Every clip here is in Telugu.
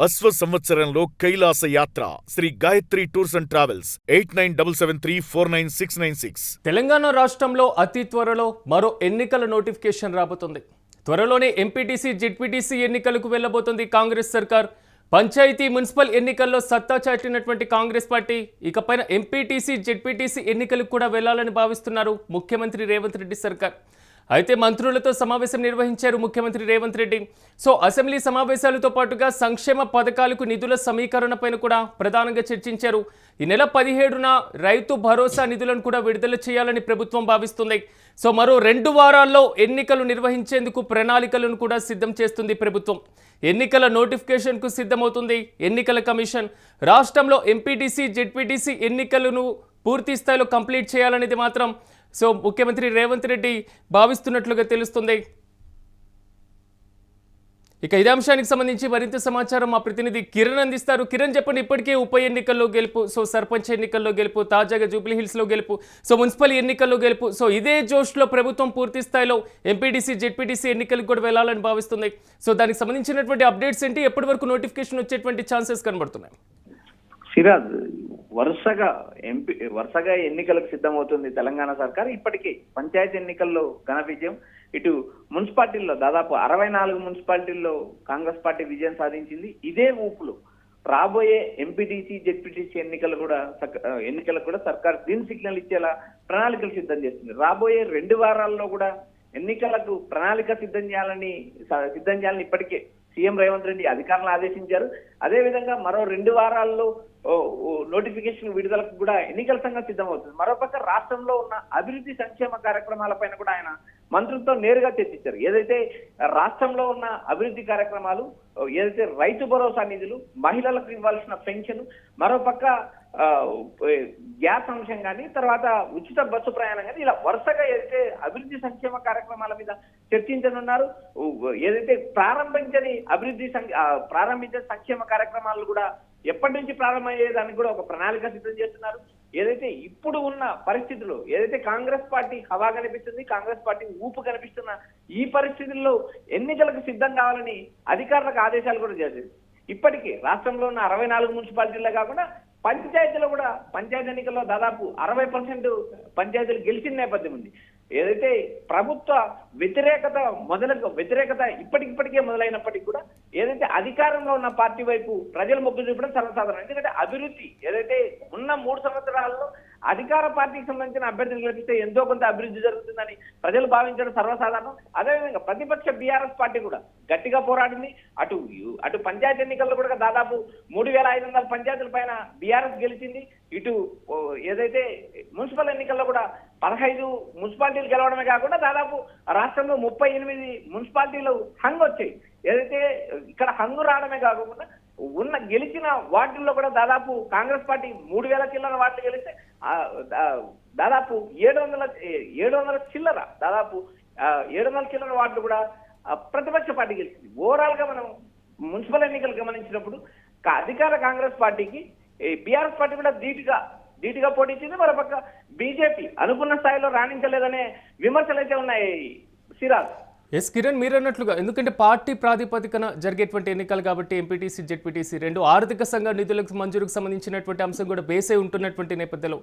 అశ్వ సంవత్సరంలో కైలాస యాత్ర Sri Gayatri tours and travels 8977349696. Telangana రాష్ట్రంలో అతి త్వరలో మరో ఎన్నికల నోటిఫికేషన్ రాబోతుంది. త్వరలోనే ఎంపీటీసీ జెడ్పీటీసీ ఎన్నికలకు వెళ్లబోతుంది కాంగ్రెస్ సర్కార్. పంచాయతీ మున్సిపల్ ఎన్నికల్లో సత్తా చాటినటువంటి కాంగ్రెస్ పార్టీ ఇకపైన ఎంపీటీసీ జెడ్పీటీసీ ఎన్నికలకు కూడా వెళ్లాలని భావిస్తున్నారు ముఖ్యమంత్రి రేవంత్ రెడ్డి సర్కార్. అయితే మంత్రులతో సమావేశం నిర్వహించారు ముఖ్యమంత్రి రేవంత్ రెడ్డి. అసెంబ్లీ సమావేశాలతో పాటుగా సంక్షేమ పథకాలకు నిధుల సమీకరణపైన కూడా ప్రధానంగా చర్చించారు. ఈ నెల 17న రైతు భరోసా నిధులను కూడా విడుదల చేయాలని ప్రభుత్వం భావిస్తుంది. మరో 2 వారాల్లో ఎన్నికలు నిర్వహించేందుకు ప్రణాళికలను కూడా సిద్ధం చేస్తుంది ప్రభుత్వం. ఎన్నికల నోటిఫికేషన్కు సిద్ధమవుతుంది ఎన్నికల కమిషన్. రాష్ట్రంలో ఎంపీటీసీ జెడ్పీటీసీ ఎన్నికలను పూర్తి స్థాయిలో కంప్లీట్ చేయాలనేది మాత్రం ముఖ్యమంత్రి రేవంత్ రెడ్డి భావిస్తున్నట్లుగా తెలుస్తుంది. ఇక ఇదే అంశానికి సంబంధించి మరింత సమాచారం మా ప్రతినిధి కిరణ్ అందిస్తారు. కిరణ్, చెప్పండి, ఇప్పటికే ఉప ఎన్నికల్లో గెలుపు, సర్పంచ్ ఎన్నికల్లో గెలుపు, తాజాగా జూబ్లీ హిల్స్లో గెలుపు, మున్సిపల్ ఎన్నికల్లో గెలుపు, ఇదే జోష్లో ప్రభుత్వం పూర్తి స్థాయిలో ఎంపీటీసీ జెడ్పీటీసీ ఎన్నికలకు కూడా వెళ్లాలని భావిస్తుంది. దానికి సంబంధించినటువంటి అప్డేట్స్ ఏంటి? ఎప్పటి వరకు నోటిఫికేషన్ వచ్చేటువంటి ఛాన్సెస్ కనబడుతున్నాయి? సిరాజ్, వరుసగా ఎన్నికలకు సిద్ధమవుతుంది తెలంగాణ సర్కార్. ఇప్పటికే పంచాయతీ ఎన్నికల్లో ఘన విజయం, ఇటు మున్సిపాలిటీల్లో దాదాపు 64 మున్సిపాలిటీల్లో కాంగ్రెస్ పార్టీ విజయం సాధించింది. ఇదే ఊపులు రాబోయే ఎంపీటీసీ జెడ్పీటీసీ ఎన్నికలకు కూడా సర్కార్ గ్రీన్ సిగ్నల్ ఇచ్చేలా ప్రణాళికలు సిద్ధం చేస్తుంది. రాబోయే 2 వారాల్లో కూడా ఎన్నికలకు ప్రణాళిక సిద్ధం చేయాలని ఇప్పటికే సీఎం రేవంత్ రెడ్డి అధికారులను ఆదేశించారు. అదేవిధంగా మరో 2 వారాల్లో నోటిఫికేషన్ విడుదలకు కూడా ఎన్నికల సంఘం సిద్ధమవుతుంది. మరోపక్క రాష్ట్రంలో ఉన్న అభివృద్ధి సంక్షేమ కార్యక్రమాలపైన కూడా ఆయన మంత్రులతో నేరుగా చర్చించారు. ఏదైతే రాష్ట్రంలో ఉన్న అభివృద్ధి కార్యక్రమాలు, ఏదైతే రైతు భరోసా నిధులు, మహిళలకు ఇవ్వాల్సిన పెన్షన్, మరోపక్క గ్యాస్ అంశం కానీ, తర్వాత ఉచిత బస్సు ప్రయాణం కానీ, ఇలా వరుసగా ఏదైతే అభివృద్ధి సంక్షేమ కార్యక్రమాల మీద చర్చించనున్నారు. ఏదైతే ప్రారంభించిన సంక్షేమ కార్యక్రమాలు కూడా ఎప్పటి నుంచి ప్రారంభమయ్యేదానికి కూడా ఒక ప్రణాళిక సిద్ధం చేస్తున్నారు. ఏదైతే ఇప్పుడు ఉన్న పరిస్థితుల్లో ఏదైతే కాంగ్రెస్ పార్టీ హవా కనిపిస్తుంది, కాంగ్రెస్ పార్టీ ఊపు కనిపిస్తున్న ఈ పరిస్థితుల్లో ఎన్నికలకు సిద్ధం కావాలని అధికారులకు ఆదేశాలు కూడా చేశారు. ఇప్పటికే రాష్ట్రంలో ఉన్న 64 మున్సిపాలిటీల్లో కాకుండా పంచాయతీ ఎన్నికల్లో దాదాపు 60% పంచాయతీలు గెలిచిన నేపథ్యం ఉంది. ఏదైతే ప్రభుత్వ వ్యతిరేకత ఇప్పటికే మొదలైనప్పటికీ కూడా ఏదైతే అధికారంలో ఉన్న పార్టీ వైపు ప్రజలు మొగ్గు చూపడం సర్వసాధారణం. ఎందుకంటే అభివృద్ధి ఏదైతే ఉన్న 3 సంవత్సరాల్లో అధికార పార్టీకి సంబంధించిన అభ్యర్థులు గెలిపిస్తే ఎంతో కొంత అభివృద్ధి జరుగుతుందని ప్రజలు భావించడం సర్వసాధారణం. అదేవిధంగా ప్రతిపక్ష బీఆర్ఎస్ పార్టీ కూడా గట్టిగా పోరాడింది. అటు పంచాయతీ ఎన్నికల్లో కూడా దాదాపు 3500 పంచాయతీల పైన బీఆర్ఎస్ గెలిచింది. ఇటు ఏదైతే మున్సిపల్ ఎన్నికల్లో కూడా 15 మున్సిపాలిటీలు గెలవడమే కాకుండా దాదాపు రాష్ట్రంలో 38 మున్సిపాలిటీలు హంగ్ వచ్చాయి. ఏదైతే ఇక్కడ హంగు రావడమే కాకుండా గెలిచిన వార్డుల్లో కూడా దాదాపు కాంగ్రెస్ పార్టీ 3000 చిల్లర వార్డులు గెలిస్తే దాదాపు 700 చిల్లర వార్డులు కూడా ప్రతిపక్ష పార్టీ గెలిచింది. ఓవరాల్ గా మనం మున్సిపల్ ఎన్నికలు గమనించినప్పుడు అధికార కాంగ్రెస్ పార్టీకి బీఆర్ఎస్ పార్టీ కూడా ధీటుగా పోటీచింది. మరోపక్క బీజేపీ అనుకున్న స్థాయిలో రాణించలేదనే విమర్శలు అయితే ఉన్నాయి. సిరాజ్, కిరణ్, మీరు అన్నట్లుగా ఎందుకంటే పార్టీ ప్రాతిపదికన జరిగేటువంటి ఎన్నికలు కాబట్టి ఎంపీటీసీ జెడ్పీటీసీ 2 ఆర్థిక సంఘ నిధులకు మంజూరుకు సంబంధించినటువంటి అంశం కూడా బేస్ అయి ఉంటున్నటువంటి నేపథ్యంలో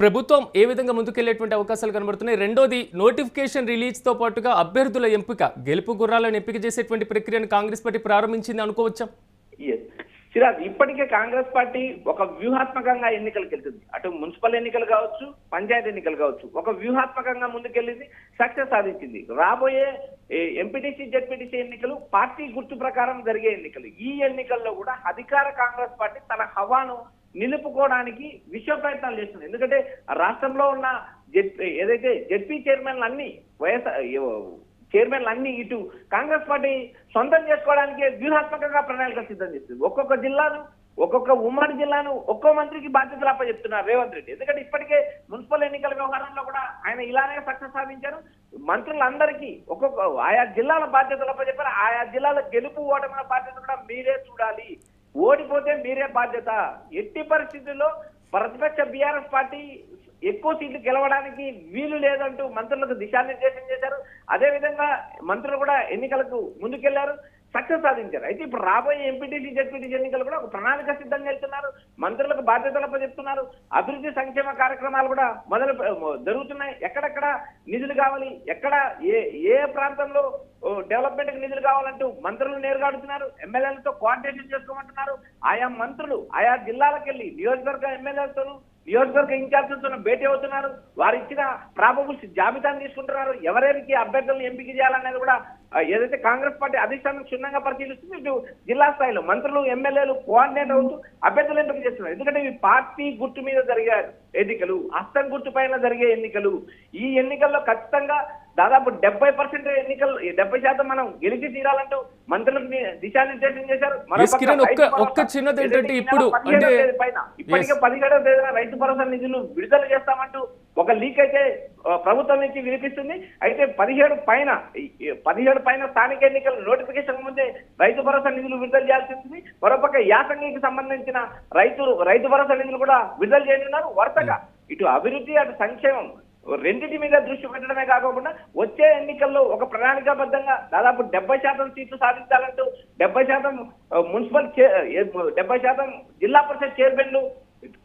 ప్రభుత్వం ఏ విధంగా ముందుకెళ్లేటువంటి అవకాశాలు కనబడుతున్నాయి? రెండోది, నోటిఫికేషన్ రిలీజ్తో పాటుగా అభ్యర్థుల ఎంపిక, గెలుపు గుర్రాలను ఎంపిక చేసేటువంటి ప్రక్రియను కాంగ్రెస్ పార్టీ ప్రారంభించింది అనుకోవచ్చా? సిరాజ్, ఇప్పటికే కాంగ్రెస్ పార్టీ ఒక వ్యూహాత్మకంగా ఎన్నికలకు వెళ్తుంది. అటు మున్సిపల్ ఎన్నికలు కావచ్చు, పంచాయతీ ఎన్నికలు కావచ్చు, ఒక వ్యూహాత్మకంగా ముందుకెళ్ళింది, సక్సెస్ సాధించింది. రాబోయే ఎంపీటీసీ జెడ్పీటీసీ ఎన్నికలు పార్టీ గుర్తు ప్రకారం జరిగే ఎన్నికలు. ఈ ఎన్నికల్లో కూడా అధికార కాంగ్రెస్ పార్టీ తన హవాను నిలుపుకోవడానికి విశ్వ ప్రయత్నాలు చేస్తుంది. ఎందుకంటే రాష్ట్రంలో ఉన్న ఏదైతే జెడ్పీ చైర్మన్లు అన్ని ఇటు కాంగ్రెస్ పార్టీ సొంతం చేసుకోవడానికి వ్యూహాత్మకంగా ప్రణాళిక సిద్ధం చేస్తుంది. ఒక్కొక్క ఉమ్మడి జిల్లాను ఒక్కో మంత్రికి బాధ్యతలు అప్పచెప్తున్నారు రేవంత్ రెడ్డి. ఎందుకంటే ఇప్పటికే మున్సిపల్ ఎన్నికల వ్యవహారంలో కూడా ఆయన ఇలానే సక్సెస్ సాధించారు. మంత్రులందరికీ ఆయా జిల్లాల బాధ్యతలు అప్పచెప్పారు. ఆయా జిల్లాల గెలుపు ఓటమిల బాధ్యత కూడా మీరే చూడాలి, ఓడిపోతే మీరే బాధ్యత. ఎట్టి పరిస్థితుల్లో ప్రతిపక్ష బీఆర్ఎస్ పార్టీ ఎక్కువ సీట్లు గెలవడానికి వీలు లేదంటూ మంత్రులకు దిశానిర్దేశం చేశారు. అదేవిధంగా మంత్రులు కూడా ఎన్నికలకు ముందుకెళ్లారు. సక్సెస్ సాధించారు. అయితే ఇప్పుడు రాబోయే ఎంపీటీసీ జెడ్పీటీసీ ఎన్నికలు కూడా ఒక ప్రణాళిక సిద్ధంగా వెళ్తున్నారు. మంత్రులకు బాధ్యతలపై చెప్తున్నారు. అభివృద్ధి సంక్షేమ కార్యక్రమాలు కూడా జరుగుతున్నాయి. ఎక్కడెక్కడ నిధులు కావాలి, ఎక్కడ ఏ ప్రాంతంలో డెవలప్మెంట్ కి నిధులు కావాలంటూ మంత్రులు నేరుగా అడుగుతున్నారు. ఎమ్మెల్యేలతో కోఆర్డినేషన్ చేసుకోమంటున్నారు. ఆయా మంత్రులు ఆయా జిల్లాలకు వెళ్ళి నియోజకవర్గ ఎమ్మెల్యేలతోనూ నియోజకవర్గ ఇన్ఛార్జీలతో భేటీ అవుతున్నారు. వారు ఇచ్చిన ప్రాబబుల్స్ జాబితాను తీసుకుంటున్నారు. ఎవరెవరికి అభ్యర్థులను ఎంపిక చేయాలనేది కూడా ఏదైతే కాంగ్రెస్ పార్టీ అధిష్టానం క్షుణ్ణంగా పరిశీలిస్తుంది. ఇటు జిల్లా స్థాయిలో మంత్రులు ఎమ్మెల్యేలు కోఆర్డినేట్ అవుతూ అభ్యర్థులు ఎంపిక చేస్తున్నారు. ఎందుకంటే ఇవి పార్టీ గుర్తు మీద జరిగే ఎన్నికలు, హస్తం గుర్తు పైన జరిగే ఎన్నికలు. ఈ ఎన్నికల్లో ఖచ్చితంగా దాదాపు 70% ఎన్నికలు 70% మనం గెలిచి తీరాలంటూ మంత్రులకు దిశానిర్దేశం చేశారు. ఒక్క చిన్నది ఏంటంటే ఇప్పుడు ఇప్పటికే 17వ తేదీన రైతు భరోసా నిధులు విడుదల చేస్తామంటూ ఒక లీక్ అయితే ప్రభుత్వం నుంచి వినిపిస్తుంది. అయితే 17 పైన స్థానిక ఎన్నికల నోటిఫికేషన్ ముందే రైతు భరోసా నిధులు విడుదల చేయాల్సి ఉంటుంది. మరోపక్క యాసంగికి సంబంధించిన రైతు భరోసా నిధులు కూడా విడుదల చేయనున్నారు. వరుసగా ఇటు అభివృద్ధి అటు సంక్షేమం రెండింటి మీద దృష్టి పెట్టడమే కాకుండా వచ్చే ఎన్నికల్లో ఒక ప్రణాళికాబద్ధంగా దాదాపు 70% సీట్లు సాధించాలంటూ 70% మున్సిపల్ 70% జిల్లా పరిషత్ చైర్మన్లు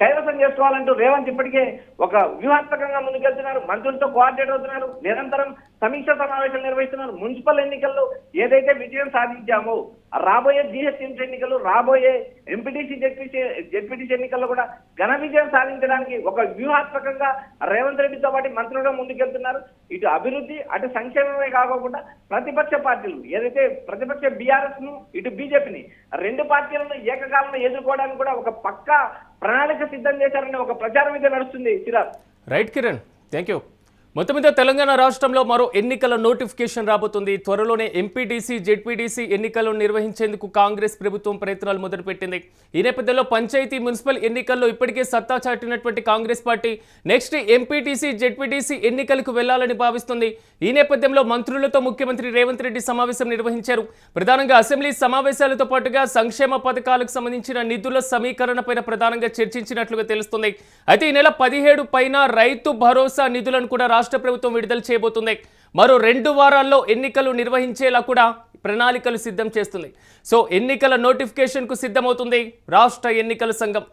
కైవసం చేసుకోవాలంటూ రేవంత్ ఇప్పటికే ఒక వ్యూహాత్మకంగా ముందుకెళ్తున్నారు. మంత్రులతో కోఆర్డినేట్ అవుతున్నారు. నిరంతరం సమీక్ష సమావేశాలు నిర్వహిస్తున్నారు. మున్సిపల్ ఎన్నికల్లో ఏదైతే విజయం సాధించామో రాబోయే జీహెచ్ఎంసీ ఎన్నికలు, రాబోయే ఎంపీటీసీ జెడ్పీటీసీ ఎన్నికల్లో కూడా ఘన విజయం సాధించడానికి ఒక వ్యూహాత్మకంగా రేవంత్ రెడ్డితో పాటు మంత్రులుగా ముందుకెళ్తున్నారు. ఇటు అభివృద్ధి అటు సంక్షేమమే కాకుండా ప్రతిపక్ష పార్టీలు ఏదైతే ప్రతిపక్ష బీఆర్ఎస్ ను ఇటు బీజేపీని రెండు పార్టీలను ఏకకాలంలో ఎదుర్కోవడానికి కూడా ఒక పక్కా ప్రణాళిక సిద్ధం చేశారని ఒక ప్రచారం అయితే నడుస్తుంది. Chirag. Right Kiran, thank you. మొత్తం మీద తెలంగాణ రాష్ట్రంలో మరో ఎన్నికల నోటిఫికేషన్ రాబోతుంది. త్వరలోనే ఎంపీటీసీ జెడ్పీటీసీ ఎన్నికలను నిర్వహించేందుకు కాంగ్రెస్ ప్రభుత్వం ప్రయత్నాలు మొదలుపెట్టింది. ఈ నేపథ్యంలో పంచాయతీ మున్సిపల్ ఎన్నికల్లో ఇప్పటికే సత్తా చాటినటువంటి Congress party next MPTC ZPTC ఎన్నికలకు వెళ్లాలని భావిస్తుంది. ఈ నేపథ్యంలో మంత్రులతో ముఖ్యమంత్రి రేవంత్ రెడ్డి సమావేశం నిర్వహించారు. ప్రధానంగా అసెంబ్లీ సమావేశాలతో పాటుగా సంక్షేమ పథకాలకు సంబంధించిన నిధుల సమీకరణపైన ప్రధానంగా చర్చించినట్లుగా తెలుస్తుంది. అయితే ఈ నెల 17 పైన రైతు భరోసా నిధులను కూడా రాష్ట్ర ప్రభుత్వం విడుదల చేయబోతుంది. మరో 2 వారాల్లో ఎన్నికలు నిర్వహించేలా కూడా ప్రణాళికలు సిద్ధం చేస్తుంది. సో ఎన్నికల నోటిఫికేషన్ కు సిద్ధమవుతుంది రాష్ట్ర ఎన్నికల సంఘం.